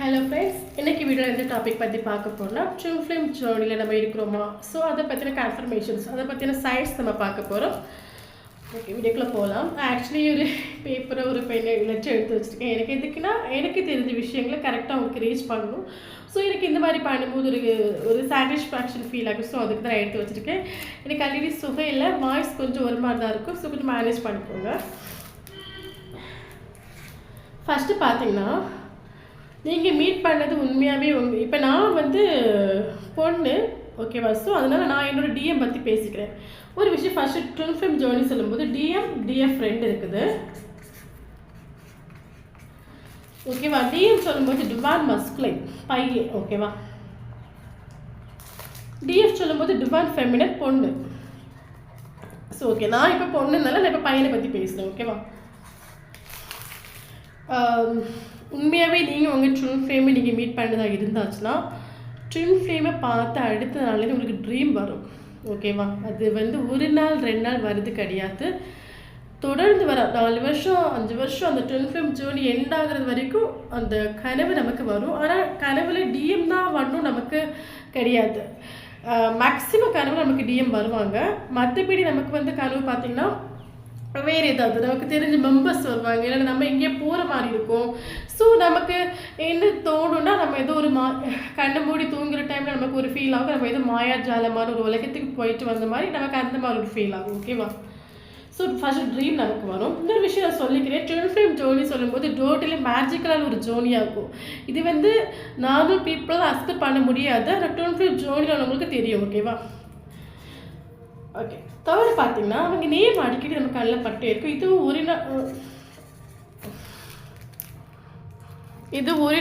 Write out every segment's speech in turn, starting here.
Hello friends, இன்றைக்கி வீடியோவில் எந்த டாபிக் பற்றி பார்க்க போகிறோம்னா ட்வின் ஃப்ளேம் ஜேர்னியில் நம்ம இருக்கிறோமா, ஸோ அதை பற்றின கன்ஃபர்மேஷன்ஸ், அதை பற்றின சயின்ஸ் நம்ம பார்க்க போகிறோம். ஓகே, வீடியோக்குள்ளே போகலாம். ஆக்சுவலி ஒரு பேப்பரை ஒரு பெண்ணை லெட்டர் எடுத்து வச்சுருக்கேன். எனக்கு எதுக்குன்னா எனக்கு தெரிஞ்ச விஷயங்களை கரெக்டாக உங்களுக்கு ரீச் பண்ணணும். ஸோ எனக்கு இந்த மாதிரி பண்ணும்போது ஒரு சாட்டிஸ்ஃபேக்ஷன் ஃபீல் ஆகும். ஸோ அதுக்கு தான் எடுத்து வச்சுருக்கேன். எனக்கு ஆல்ரெடி சுகம் இல்லை, வாய்ஸ் கொஞ்சம் ஒரு மாதிரி தான் இருக்கும். ஸோ கொஞ்சம் மேனேஜ் பண்ணிக்கோங்க. ஃபஸ்ட்டு பார்த்தீங்கன்னா, நீங்கள் மீட் பண்ணது உண்மையாகவே இப்போ நான் பொண்ணு, ஓகேவா? ஸோ அதனால் நான் என்னோடய டிஎம் பற்றி பேசிக்கிறேன். ஒரு விஷயம், ஃபஸ்ட்டு ட்வின் ஃப்ளேம் ஜேர்னி சொல்லும்போது டிஎம் ஃப்ரெண்ட் இருக்குது, ஓகேவா? டிஎம் சொல்லும்போது டிவான் மஸ்குலைன் பையன், ஓகேவா? டிஎஃப் சொல்லும்போது டிவான் ஃபெமினன் பொண்ணு. ஸோ ஓகே, நான் இப்போ பொண்ணுனால நான் இப்போ பையனை பற்றி பேசுகிறேன், ஓகேவா? உண்மையாகவே நீங்கள் உங்கள் ட்வின் ஃப்ளேமை நீங்கள் மீட் பண்ணதாக இருந்தாச்சுன்னா ட்வின் ஃப்ளேமை பார்த்து அடுத்த நாள்லேருந்து உங்களுக்கு ட்ரீம் வரும், ஓகேவா? அது ஒரு நாள் 2 நாள் வருது கிடையாது, தொடர்ந்து வர 4 வருஷம் 5 வருஷம் அந்த ட்வின் ஃப்ளேம் ஜேர்னி எண்ட் ஆகிறது வரைக்கும் அந்த கனவு நமக்கு வரும். ஆனால் கனவுல டிஎம் தான் வரணும் நமக்கு கிடையாது. மேக்ஸிமம் கனவு நமக்கு டிஎம் வருவாங்க. மற்றபடி நமக்கு கனவு பார்த்திங்கன்னா வேறு ஏதாவது நமக்கு தெரிஞ்ச மெம்பர்ஸ் வருவாங்க, இல்லைன்னா நம்ம எங்கேயோ போகிற மாதிரி இருக்கும். ஸோ நமக்கு என்ன தோணுன்னா, நம்ம ஏதோ ஒரு கண்ணை மூடி தூங்குகிற டைமில் நமக்கு ஒரு ஃபீல் ஆகும், நம்ம ஏதோ மாயாஜாலமான ஒரு உலகத்துக்கு போயிட்டு வந்த மாதிரி நமக்கு அந்த மாதிரி ஒரு ஃபீல் ஆகும், ஓகேவா? ஸோ ஃபர்ஸ்ட் ட்ரீம் நமக்கு வரும். இன்னொரு விஷயம் நான் சொல்லிக்கிறேன், ட்வின் ஃப்ளேம் ஜேர்னி சொல்லும்போது டோட்டலி மேஜிக்கலான ஒரு ஜேர்னியாக இருக்கும். இது நார்மல் பீப்புளால் அக்செப்ட் பண்ண முடியாது, ஆனால் ட்வின் ஃப்ளேம் ஜேர்னியில் உங்களுக்கு தெரியும், ஓகேவா? ஓகே, தேர்டு பார்த்தீங்கன்னா, அவங்க நேம் அடிக்கடி நம்ம கண்ணில் பட்டே இருக்கும். இது ஒரு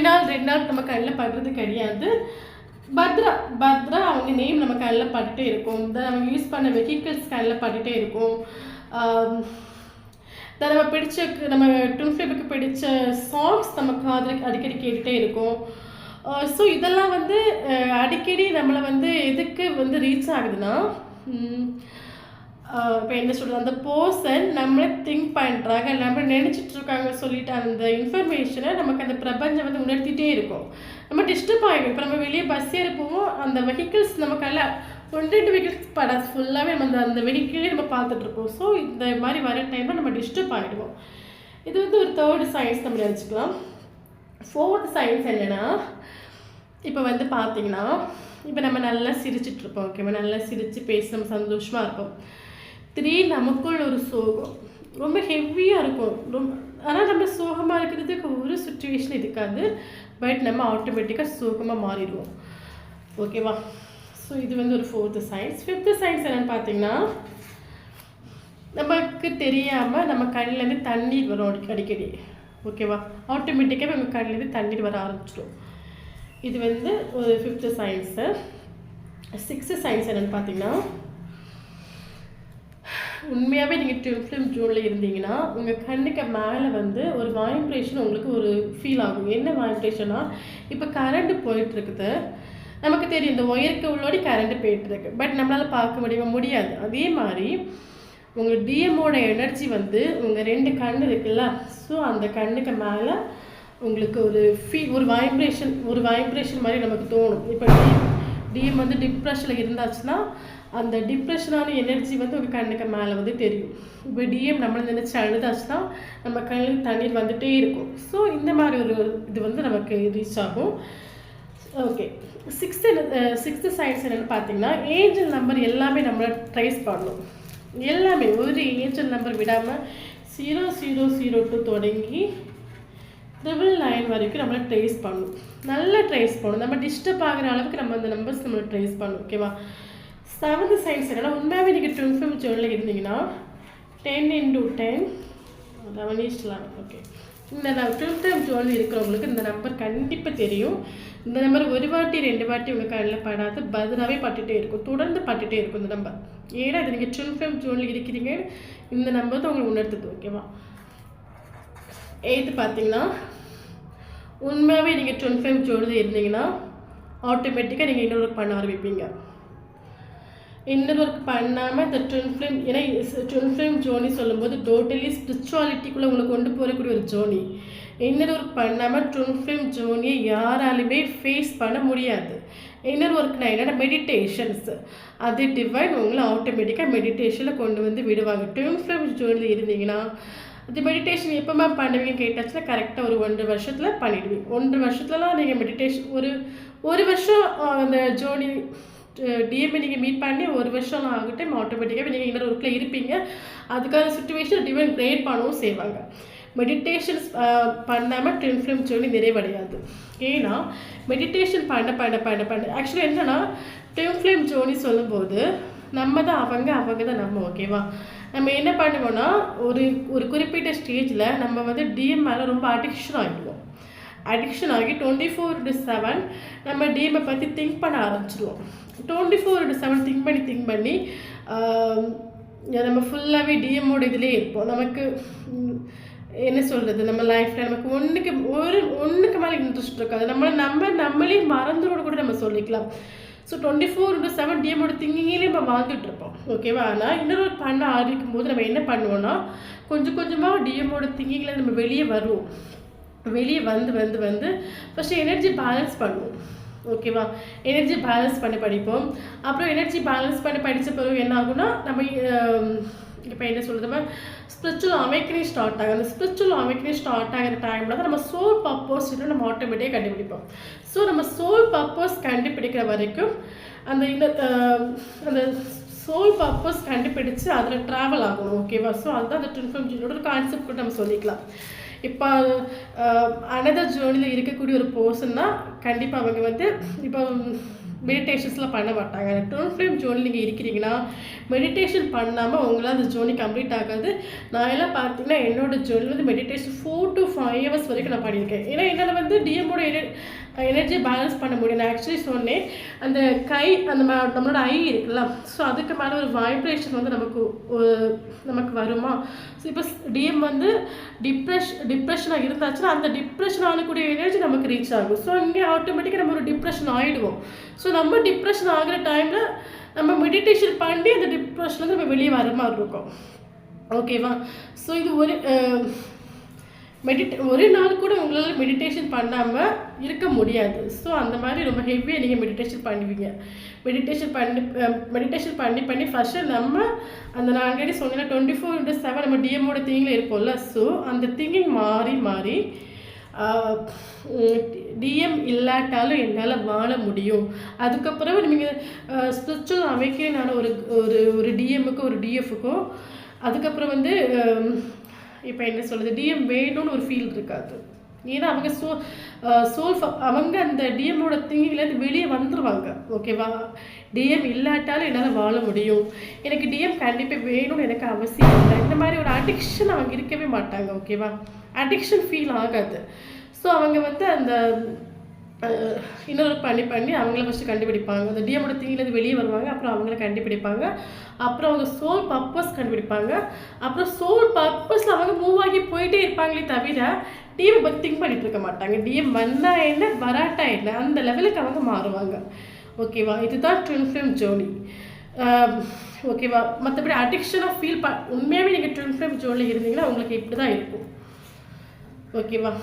நாள் 2 நாள் நம்ம கண்ணில் படுறது கிடையாது. பத்ரா அவங்க நேம் நம்ம கண்ணில் பட்டுட்டே இருக்கும். நம்ம யூஸ் பண்ண வெஹிக்கிள்ஸ் கண்ணில் பட்டுட்டே இருக்கும். நம்ம ட்வின் ஃப்ளேமுக்கு பிடிச்ச சாங்ஸ் நம்ம காதில் அடிக்கடி கேட்டுகிட்டே இருக்கும். ஸோ இதெல்லாம் அடிக்கடி நம்மளை எதுக்கு ரீச் ஆகுதுன்னா, இப்போ என்ன சொல்கிறது, அந்த பர்சன் நம்மளை திங்க் பண்ணுறாங்க, நம்ம நினச்சிட்ருக்காங்க சொல்லிட்டு அந்த இன்ஃபர்மேஷனை நமக்கு அந்த பிரபஞ்சம் உணர்த்திட்டே இருக்கும். நம்ம டிஸ்டர்ப் ஆகிடும். இப்போ நம்ம வெளியே பஸ் ஏறி போவோம், அந்த வெஹிக்கிள்ஸ் நமக்கு 1-2 வெஹிக்கிள்ஸ் படாது, ஃபுல்லாகவே நம்ம அந்த வெஹிக்கிளே நம்ம பார்த்துட்ருப்போம். ஸோ இந்த மாதிரி வர டைமில் நம்ம டிஸ்டர்ப் ஆகிடுவோம். இது ஒரு தேர்டு சயின்ஸ் நம்ம நினச்சிக்கலாம். ஃபோர்த் சயின்ஸ் என்னென்னா, இப்போ பார்த்தீங்கன்னா, இப்போ நம்ம நல்லா சிரிச்சிட்ருப்போம், ஓகேவா? நல்லா சிரித்து பேசி நம்ம சந்தோஷமாக இருப்போம். நமக்குள் ஒரு சோகம் ரொம்ப ஹெவியாக இருக்கும். ஆனால் நம்ம சோகமாக இருக்கிறதுக்கு ஒரு சுச்சுவேஷன் இருக்காது, பட் நம்ம ஆட்டோமேட்டிக்காக சோகமாக மாறிடுவோம், ஓகேவா? ஸோ இது ஒரு ஃபோர்த்து சயின்ஸ். ஃபிஃப்த்து சயின்ஸ் என்னென்னு பார்த்தீங்கன்னா, நமக்கு தெரியாமல் நம்ம கண்ணிலேருந்து தண்ணீர் வரும் அடிக்கடி, ஓகேவா? ஆட்டோமேட்டிக்காக நம்ம கண்ணிலேருந்து தண்ணீர் வர ஆரம்பிச்சிடும். இது ஒரு ஃபிஃப்த்து சயின்ஸு. சிக்ஸ்த்து சயின்ஸ் என்னென்னு பார்த்தீங்கன்னா, உண்மையாகவே நீங்கள் ட்வின் ஃப்ளேம் ஜோனில் இருந்தீங்கன்னா உங்கள் கண்ணுக்கு மேலே ஒரு வைப்ரேஷன் உங்களுக்கு ஒரு ஃபீல் ஆகும். என்ன வைப்ரேஷனா, இப்போ கரண்ட்டு போயிட்டுருக்குது, நமக்கு தெரியும் இந்த ஒயருக்கு உள்ளோடி கரண்ட்டு போயிட்டுருக்கு, பட் நம்மளால் பார்க்க முடியாது. அதே மாதிரி உங்கள் டிஎம்மோட எனர்ஜி உங்கள் 2 கண் இருக்குல்ல, ஸோ அந்த கண்ணுக்கு மேலே உங்களுக்கு ஒரு வைப்ரேஷன் மாதிரி நமக்கு தோணும். இப்போ டிஎம் டிப்ரெஷனில் இருந்தாச்சுன்னா அந்த டிப்ரெஷனான எனர்ஜி உங்கள் கண்ணுக்கு மேலே தெரியும். இப்போ டிஎம் நம்மளை நினச்சி அழுதாச்சுன்னா நம்ம கண்ணுக்கு தண்ணீர் வந்துகிட்டே இருக்கும். ஸோ இந்த மாதிரி ஒரு இது நமக்கு ரீச் ஆகும், ஓகே. சிக்ஸ்த்து சயின்ஸ் என்னென்னு பார்த்தீங்கன்னா, ஏஞ்சல் நம்பர் எல்லாமே நம்மளை ட்ரேஸ் பண்ணணும். எல்லாமே ஒரு ஏஞ்சல் நம்பர் விடாமல் 0002 தொடங்கி 999 வரைக்கும் நம்மளை ட்ரேஸ் பண்ணணும். நல்லா ட்ரேஸ் பண்ணணும். நம்ம டிஸ்டர்ப் ஆகிற அளவுக்கு நம்ம அந்த நம்பர்ஸ் நம்மளை ட்ரேஸ் பண்ணணும், ஓகேவா? 7th சயின்ஸ் என்னன்னா, உண்மையாகவே நீங்கள் ட்வின் ஃப்ளேம் ஜேர்னியில் இருந்தீங்கன்னா 10 × 10 11:11, ஓகே. இந்த ட்வின் ஃப்ளேம் ஜேர்னில் இருக்கிறவங்களுக்கு இந்த நம்பர் கண்டிப்பாக தெரியும். இந்த நம்பர் 1 வாட்டி 2 வாட்டி உங்கள் கண்ணில் படாது, பதிலாகவே பட்டுகிட்டே இருக்கும், தொடர்ந்து பட்டுகிட்டே இருக்கும் இந்த நம்பர். ஏன்னா இது நீங்கள் ட்வின் ஃப்ளேம் ஜேர்னில் இருக்கிறீங்க, இந்த நம்பர் தான் உங்களுக்கு உணர்த்துது, ஓகேவா? 8th பார்த்தீங்கன்னா, உண்மையாகவே நீங்கள் ட்வின் ஃப்ளேம் ஜேர்னியில் இருந்தீங்கன்னா ஆட்டோமேட்டிக்காக நீங்கள் இன்னொரு பண்ண ஆரம்பிப்பீங்க. இன்னொரு ஒர்க் பண்ணாமல் இந்த ட்வின் ஃப்ளேம், ஏன்னா ட்வின் ஃப்ளேம் ஜேர்னி சொல்லும்போது டோட்டலி ஸ்பிரிச்சுவாலிட்டிக்குள்ளே உங்களை கொண்டு போகக்கூடிய ஒரு ஜேர்னி. இன்னர் ஒர்க் பண்ணாமல் ட்வின் ஃப்ளேம் ஜோனியை யாராலுமே ஃபேஸ் பண்ண முடியாது. இன்னர் ஒர்க்னா என்னென்னா மெடிடேஷன்ஸ். அது டிவைன் உங்களை ஆட்டோமேட்டிக்காக மெடிடேஷனில் கொண்டு வந்து விடுவாங்க. ட்வின் ஃப்ளேம் ஜோனியில் இருந்தீங்கன்னா அது மெடிடேஷன் எப்போமா பண்ணுவீங்க கேட்டாச்சுன்னா கரெக்டாக ஒரு 1.5 வருஷத்தில் பண்ணிவிடுவீங்க. 1.5 வருஷத்துலலாம் நீங்கள் மெடிடேஷன் ஒரு வருஷம் அந்த ஜோனி டிஎம்ஐ நீங்கள் மீட் பண்ணி 1 வருஷம் ஆகட்டும் ஆட்டோமேட்டிக்காக நீங்கள் இன்னொரு ஒர்க்கில் இருப்பீங்க. அதுக்கான சுச்சுவேஷன் டிவைன் கிரியேட் பண்ணவும் செய்வாங்க. மெடிடேஷன்ஸ் பண்ணாமல் ட்வின் ஃப்ளேம் ஜோனி நிறைவடையாது. ஏன்னா மெடிடேஷன் பண்ண ஆக்சுவலி என்னென்னா ட்வின் ஃப்ளேம் ஜோனி சொல்லும்போது நம்ம தான் அவங்க தான் நம்ம. ஓகேவா? நம்ம என்ன பண்ணுவோன்னா ஒரு குறிப்பிட்ட ஸ்டேஜில் நம்ம வந்து டிஎம் மேலே ரொம்ப அடிக்ஷன் ஆகிடுவோம். அடிக்ஷன் ஆகி 24/7 நம்ம டிஎம்ஐ பற்றி திங்க் பண்ண ஆரம்பிச்சிடுவோம். 24/7 திங்க் பண்ணி நம்ம ஃபுல்லாகவே டிஎம்மோட இதிலே இருப்போம். நமக்கு என்ன சொல்கிறது, நம்ம லைஃப்பில் நமக்கு ஒன்றுக்கு மேலே இன்ட்ரெஸ்ட் இருக்காது. நம்மளே மறந்துடும் கூட நம்ம சொல்லிக்கலாம். ஸோ 24/7 டிஎம்மோட திங்கிங்லேயே நம்ம வாழ்ந்துட்டு இருப்போம். ஓகேவா? ஆனால் இன்னொரு பண்ண ஆரம்பிக்கும் போது நம்ம என்ன பண்ணுவோன்னா கொஞ்சம் கொஞ்சமாக டிஎம்மோட திங்கிங்கில் நம்ம வெளியே வருவோம். வெளியே வந்து ஃபஸ்ட்டு எனர்ஜி பேலன்ஸ் பண்ணுவோம். ஓகேவா? எனர்ஜி பேலன்ஸ் பண்ணி படிப்போம். அப்புறம் எனர்ஜி பேலன்ஸ் பண்ணி படித்த பிறகு என்ன ஆகும்னா நம்ம இப்போ என்ன சொல்கிறது, ஸ்பிரிச்சுவல் அவேக்கனிங் ஸ்டார்ட் ஆகும். அந்த ஸ்பிரிச்சுவல் அவேக்கனிங் ஸ்டார்ட் ஆகிற டைமில் தான் நம்ம சோல் பர்பஸ் நம்ம ஆட்டோமேட்டிக்காக கண்டுபிடிப்போம். ஸோ நம்ம சோல் பர்பஸ் கண்டுபிடிக்கிற வரைக்கும் அந்த சோல் பர்பஸ் கண்டுபிடிச்சு அதில் ட்ராவல் ஆகணும். ஓகேவா? ஸோ அதுதான் அந்த ட்வின் ஃப்ளேம் ஜோனியோட ஒரு கான்செப்ட் கூட நம்ம சொல்லிக்கலாம். இப்போ அனதர் ஜேர்னியில் இருக்கக்கூடிய ஒரு பர்சன்னா கண்டிப்பாக அவங்க வந்து இப்போ மெடிடேஷன்ஸ்லாம் பண்ண மாட்டாங்க. ட்வின் ஃப்ளேம் ஜோனில் நீங்கள் இருக்கிறீங்கன்னா மெடிடேஷன் பண்ணாமல் உங்களால் அந்த ஜோனி கம்ப்ளீட் ஆகாது. நான் எல்லாம் பார்த்தீங்கன்னா என்னோடய ஜோனியில் வந்து மெடிடேஷன் 4 to 5 hours வரைக்கும் நான் பண்ணியிருக்கேன். ஏன்னா என்னால் வந்து டிஎம்மோட எனர்ஜி பேலன்ஸ் பண்ண முடியும். நான் ஆக்சுவலி சொன்னேன் அந்த கை நம்மளோட ஐ இருக்குல்ல, ஸோ அதுக்கு மேலே ஒரு வைப்ரேஷன் வந்து நமக்கு வருமா. ஸோ இப்போ டிஎம் வந்து டிப்ரெஷனாக இருந்தாச்சுன்னா அந்த டிப்ரெஷன் ஆகக்கூடிய எனர்ஜி நமக்கு ரீச் ஆகும். ஸோ இங்கே ஆட்டோமேட்டிக்காக நம்ம ஒரு டிப்ரெஷன் ஆகிடுவோம். ஸோ நம்ம டிப்ரெஷன் ஆகிற டைமில் நம்ம மெடிடேஷன் பண்ணி அந்த டிப்ரெஷன்லேருந்து நம்ம வெளியே வர மாதிரி இருக்கும். ஓகேவா? ஸோ இது ஒரு நாள் கூட உங்களால் மெடிடேஷன் பண்ணாமல் இருக்க முடியாது. ஸோ அந்த மாதிரி ரொம்ப ஹெவியாக நீங்கள் மெடிடேஷன் பண்ணுவீங்க. மெடிடேஷன் பண்ணி ஃபஸ்ட்டு நம்ம அந்த நான் ஆல்ரெடி சொன்னேன்னா 24/7 நம்ம டிஎம்மோட திங்கில் இருப்போம்ல. ஸோ அந்த திங்கிங் மாறி டிஎம் இல்லாட்டாலும் என்னால் வாழ முடியும். அதுக்கப்புறம் நீங்கள் ஸ்பிரிச்சுவல் அவேக்கனான ஒரு டிஎம்முக்கும் ஒரு டிஎஃப்க்கும் அதுக்கப்புறம் வந்து இப்போ என்ன சொல்கிறது, டிஎம் வேணும்னு ஒரு ஃபீல் இருக்காது. ஏன்னா அவங்க அவங்க அந்த டிஎம்மோட திங்கிங்லேருந்து வெளியே வந்துடுவாங்க. ஓகேவா? டிஎம் இல்லாட்டாலும் என்னால் வாழ முடியும், எனக்கு டிஎம் கண்டிப்பாக வேணும்னு எனக்கு அவசியம் இல்லை, இந்த மாதிரி ஒரு அடிக்ஷன் அவங்க இருக்கவே மாட்டாங்க. ஓகேவா? அடிக்ஷன் ஃபீல் ஆகாது. ஸோ அவங்க வந்து அந்த இன்னொரு பண்ணி அவங்கள ஃபஸ்ட்டு கண்டுபிடிப்பாங்க. அந்த டிஎம்மோட திங்கிலேருந்து வெளியே வருவாங்க. அப்புறம் அவங்கள கண்டுபிடிப்பாங்க. அப்புறம் அவங்க சோல் பர்பஸ் கண்டுபிடிப்பாங்க. அப்புறம் சோல் பர்பஸில் அவங்க மூவ் ஆகி போயிட்டே இருப்பாங்களே தவிர டிஎம் பற்றி திங்க் பண்ணிட்டு இருக்க மாட்டாங்க. டிஎம் வந்தா என்ன வராட்டா என்ன அந்த லெவலுக்கு அவங்க மாறுவாங்க. ஓகேவா? இதுதான் ட்வின் ஃப்ளேம் ஜேர்னி. ஓகேவா? மற்றபடி அடிக்ஷனாக ஃபீல் உண்மையாகவே நீங்கள் ட்வின் ஃப்ளேம் ஜேர்னியில் இருந்தீங்கன்னா உங்களுக்கு இப்படி தான் இருக்கும். ஓகேவா?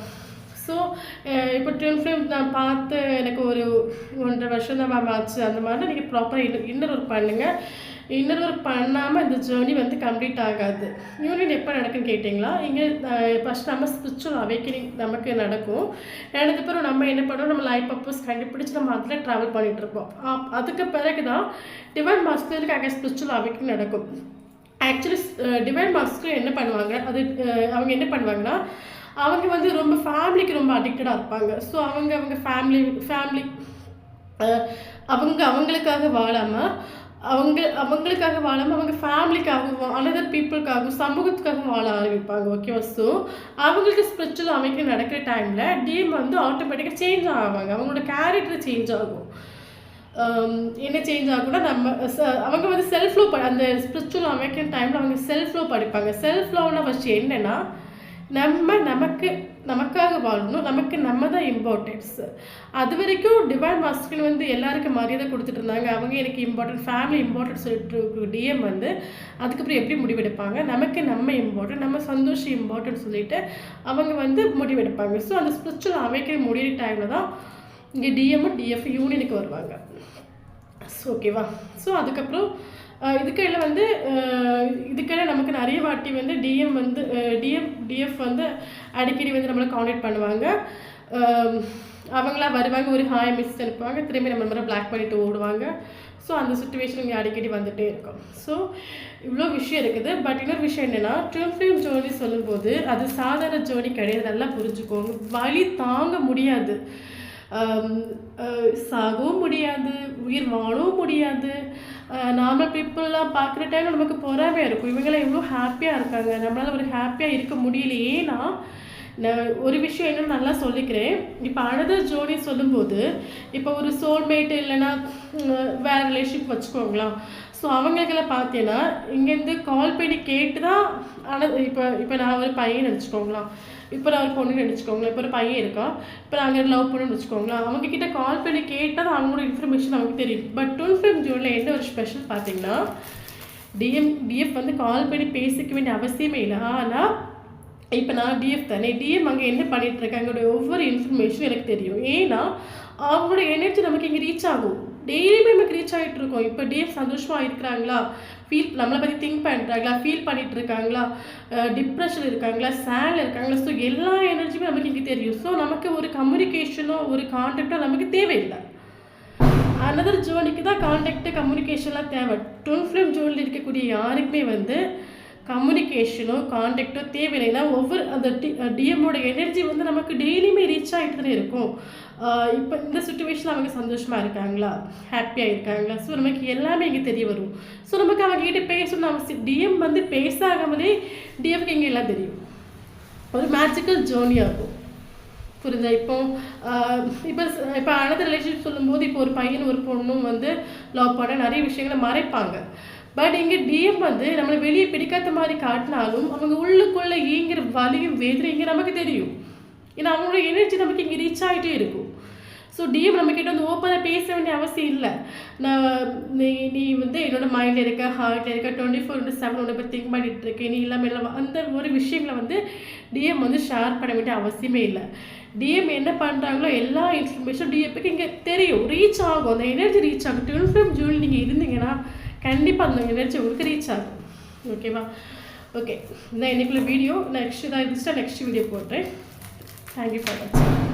ஸோ இப்போ ட்வின் ஃப்ளேம் நான் பார்த்து எனக்கு ஒரு 1.5 வருஷம் தான் மேம் ஆச்சு. அந்த மாதிரி நீங்கள் ப்ராப்பராக இன்னர் ஒர்க் பண்ணுங்கள். இன்னர் ஒர்க் பண்ணாமல் இந்த ஜேர்னி வந்து கம்ப்ளீட் ஆகாது. யூனியன் எப்போ நடக்குன்னு கேட்டிங்களா? இங்கே ஃபஸ்ட் நம்ம ஸ்பிரிச்சுவல் அவேக்கனிங் நமக்கு நடக்கும். நடந்த பிறகு நம்ம என்ன பண்ணுவோம், நம்ம லைஃப் பர்பஸ் கண்டுபிடிச்சி நம்ம அதில் ட்ராவல் பண்ணிகிட்ருப்போம். அதுக்கு பிறகு தான் டிவைன் மாஸ்டருக்கு அங்கே ஸ்பிரிச்சுவல் அவேக்கனிங் நடக்கும். ஆக்சுவலி டிவைன் மாஸ்டர் என்ன பண்ணுவாங்க, அவங்க என்ன பண்ணுவாங்கன்னா அவங்க வந்து ரொம்ப ஃபேமிலிக்கு ரொம்ப அடிக்டடாக இருப்பாங்க. ஸோ அவங்க ஃபேமிலி அவங்களுக்காக வாழாமல் அவங்க ஃபேமிலிக்காகவும் அனதர் பீப்புளுக்காகவும் சமூகத்துக்காகவும் வாழ ஆரம்பிப்பாங்க. ஓகேவா? ஸோ அவங்களுக்கு ஸ்பிரிச்சுவல் அமைக்க நடக்கிற டைமில் டிஎம் வந்து ஆட்டோமேட்டிக்காக சேஞ்ச் ஆவாங்க. அவங்களோட கேரக்டர் சேஞ்ச் ஆகும். என்ன சேஞ்ச் ஆகும்னா அவங்க வந்து செல்ஃப் லோ அந்த ஸ்பிரிச்சுவல் அமைக்கிற டைமில் அவங்க செல்ஃப் லோ படிப்பாங்க. செல்ஃப் லோன்னா ஃபஸ்ட்டு என்னென்னா நமக்காக வாழணும், நமக்கு நம்ம தான் இம்பார்ட்டன்ஸ். அது வரைக்கும் டிவைன் மாஸ்டர் வந்து எல்லாருக்கும் மரியாதை கொடுத்துட்டு இருந்தாங்க. அவங்க எனக்கு இம்பார்ட்டன்ட், ஃபேமிலி இம்பார்ட்டன்ட் சொல்லிட்டு டிஎம் வந்து அதுக்கப்புறம் எப்படி முடிவெடுப்பாங்க, நமக்கு நம்ம இம்பார்ட்டன்ட், நம்ம சந்தோஷம் இம்பார்ட்டன்ட் சொல்லிட்டு அவங்க வந்து முடிவெடுப்பாங்க. ஸோ அந்த ஸ்பிரிச்சுவல் அவைக்கிற முடிகிற டைமில் தான் இங்கே டிஎம் டிஎஃப் யூனியனுக்கு வருவாங்க. ஸோ ஓகேவா. ஸோ அதுக்கப்புறம் இதுக்கையில் வந்து இதுக்கையில் நமக்கு நிறைய வாட்டி வந்து டிஎஃப் வந்து அடிக்கடி வந்து நம்மளை காண்டாக்ட் பண்ணுவாங்க. அவங்களா வருவாங்க, ஒரு ஹாய் மிஸ் அனுப்புவாங்க, திரும்பி நம்ம மாதிரி பிளாக் பண்ணிட்டு ஓடுவாங்க. ஸோ அந்த சுச்சுவேஷன் இங்கே அடிக்கடி வந்துகிட்டே இருக்கும். ஸோ இவ்வளோ விஷயம் இருக்குது. பட் இன்னொரு விஷயம் என்னென்னா, ட்வின் ஃப்ளேம் ஜேர்னி சொல்லும்போது அது சாதாரண ஜேர்னி கிடையாது. நல்லா புரிஞ்சுக்கோங்க. வலி தாங்க முடியாது, சாகவும் முடியாது, உயிர் வாழவும் முடியாது. நார்மல் பீப்புளெலாம் பார்க்குற டைம் நமக்கு பொறாமையாக இருக்கும், இவங்களாம் எவ்வளோ ஹாப்பியாக இருக்காங்க, நம்மளால் ஒரு ஹாப்பியாக இருக்க முடியலையேன்னா. நான் ஒரு விஷயம் இன்னும் நல்லா சொல்லிக்கிறேன். இப்போ அனதர் ஜோர்னி சொல்லும்போது, இப்போ ஒரு சோல்மேட் இல்லைன்னா வேறு ரிலேஷன்ஷிப் வச்சுக்கோங்களா. ஸோ அவங்களுக்கெல்லாம் பார்த்தீங்கன்னா இங்கேருந்து கால் பண்ணி கேட்டு தான் இப்போ நான் ஒரு பையன் நினச்சிக்கோங்களேன், இப்போ நான் ஒரு பொண்ணு நினச்சிக்கோங்களேன், இப்போ ஒரு பையன் இருக்கான், இப்போ நாங்கள் லவ் பண்ணுன்னு வச்சுக்கோங்களேன், அவங்கக்கிட்ட கால் பண்ணி கேட்டால் தான் அவங்களோட இன்ஃபர்மேஷன் நமக்கு தெரியும். பட் ட்வின் ஃப்ளேம் ஜோனில் என்ன ஒரு ஸ்பெஷல் பார்த்தீங்கன்னா, டிஎஃப் வந்து கால் பண்ணி பேசிக்க வேண்டிய அவசியமே இல்லை. ஆனால் இப்போ நான் டிஎஃப் தானே, டிஎம் அங்கே என்ன பண்ணிகிட்ருக்காங்க ஒவ்வொரு இன்ஃபர்மேஷனும் எனக்கு தெரியும். ஏன்னா அவங்களோட எனர்ஜி நமக்கு இங்கே ரீச் ஆகும், டெய்லியுமே நமக்கு ரீச் ஆகிட்டு இருக்கோம். இப்போ டிஎஃப் சந்தோஷமாக இருக்கிறாங்களா, நம்மளை பற்றி திங்க் பண்ணுறாங்களா, ஃபீல் பண்ணிகிட்டு இருக்காங்களா, டிப்ரெஷன் இருக்காங்களா, சேடில் இருக்காங்களா. ஸோ எல்லா எனர்ஜியுமே நமக்கு இங்கே தெரியும். ஸோ நமக்கு ஒரு கம்யூனிகேஷனோ ஒரு கான்டாக்டோ நமக்கு தேவையில்லை. அனதர் ஜோனிக்கு தான் கான்டாக்டு கம்யூனிகேஷன்லாம் தேவை. ட்வின் ஃப்ளேம் ஜோனில் இருக்கக்கூடிய யாருக்குமே வந்து கம்யூனிகேஷனோ கான்டாக்டோ தேவையில்லை. ஏன்னா ஒவ்வொரு அந்த டிஎம்மோட எனர்ஜி வந்து நமக்கு டெய்லியுமே ரீச் ஆகிட்டு தான் இருக்கும். இப்போ இந்த சுச்சுவேஷனில் அவங்க சந்தோஷமாக இருக்காங்களா, ஹாப்பியாக இருக்காங்களா, ஸோ நமக்கு எல்லாமே இங்கே தெரிய வரும். ஸோ நமக்கு அவங்ககிட்ட பேசணும்னு அவசியம், டிஎம் வந்து பேசாமலே டிஎம்க்கு இங்கே எல்லாம் தெரியும். ஒரு மேஜிக்கல் ஜேர்னி ஆகும், புரியுதா. இப்போ அனதர் ரிலேஷன்ஷிப் சொல்லும்போது, இப்போ ஒரு பையன் ஒரு பொண்ணும் வந்து லவ் பண்ண நிறைய விஷயங்களை மறைப்பாங்க. பட் இங்கே டிஎம் வந்து நம்மளை வெளியே பிடிக்காத மாதிரி காட்டினாலும் அவங்க உள்ளுக்குள்ளே ஈங்கிற வலியும் வேதனை இங்கே நமக்கு தெரியும். ஏன்னா அவங்களோட எனர்ஜி நமக்கு இங்கே ரீச் ஆகிட்டே இருக்கும். ஸோ டிஎம் நம்மக்கிட்ட வந்து ஓப்பனாக பேச வேண்டிய அவசியம் இல்லை. நீ வந்து என்னோட மைண்டில் இருக்க, ஹார்ட்டில் இருக்க, 24/7 உன்னை பற்றி திங்க் பண்ணிகிட்டு இருக்கேன், நீ இல்லாமல் எல்லாம் அந்த ஒரு விஷயங்களை வந்து டிஎம் வந்து ஷேர் பண்ண வேண்டிய அவசியமே இல்லை. டிஎம் என்ன பண்ணுறாங்களோ எல்லா இன்ஃபர்மேஷனும் டிஎம்க்கு இங்கே தெரியும், ரீச் ஆகும், அந்த எனர்ஜி ரீச் ஆகும். ட்வின் ஃப்ளேம் ஜோனில் நீங்கள் இருந்தீங்கன்னா கண்டிப்பாக அந்த எனர்ஜி உங்களுக்கு ரீச் ஆகும். ஓகேவா. ஓகே, இந்த இன்னைக்குள்ள வீடியோ நெக்ஸ்ட் வீடியோ போடுறேன். தேங்க்யூ ஃபார் வாட்சிங்.